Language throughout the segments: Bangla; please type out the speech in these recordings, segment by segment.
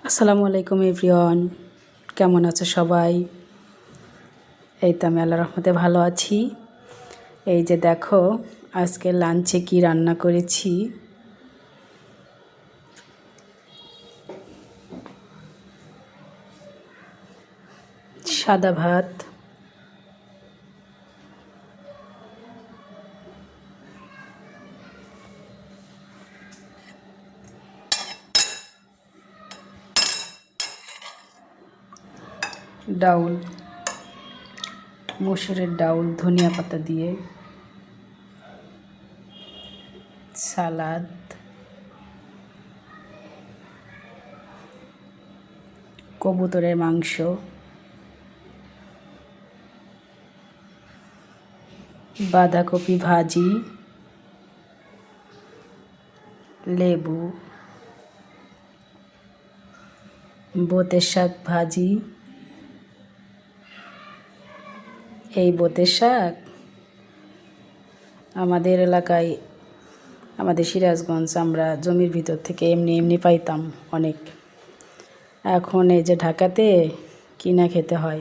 আসসালামু আলাইকুম এভরিওয়ান, কেমন আছো সবাই? এই তো আমি আল্লাহর রহমতে ভালো আছি। এই যে দেখো আজকে লাঞ্চে কি রান্না করেছি। সাদা ভাত, ডাউল, মসুরের ডাউল ধনিয়া পাতা দিয়ে, সালাদ, কবুতরের মাংস, বাঁধাকপি ভাজি, লেবু, বোতের শাক ভাজি। এই বোতের শাক আমাদের এলাকায়, আমাদের সিরাজগঞ্জ, আমরা জমির ভিতর থেকে এমনি পাইতাম অনেক। এখন এই যে ঢাকাতে কিনা খেতে হয়।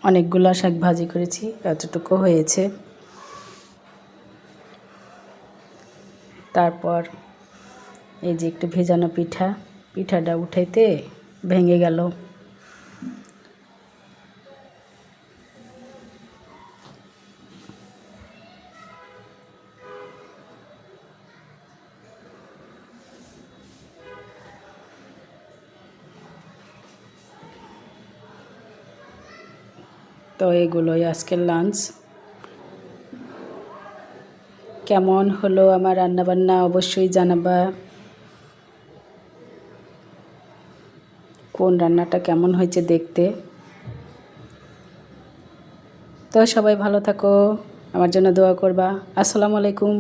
অনেকগুলো শাক ভাজি করেছি, এতটুকু হয়েছে। তারপর এই যে একটু ভেজানো পিঠাটা উঠাইতে ভেঙে গেল। তো এগুলোই আজকের লাঞ্চ। কেমন হলো আমার রান্নাবান্না অবশ্যই জানাবা। কোন রান্নাটা কেমন হয়েছে দেখতে। তো সবাই ভালো থাকো, আমার জন্য দোয়া করবা। আসসালামু আলাইকুম।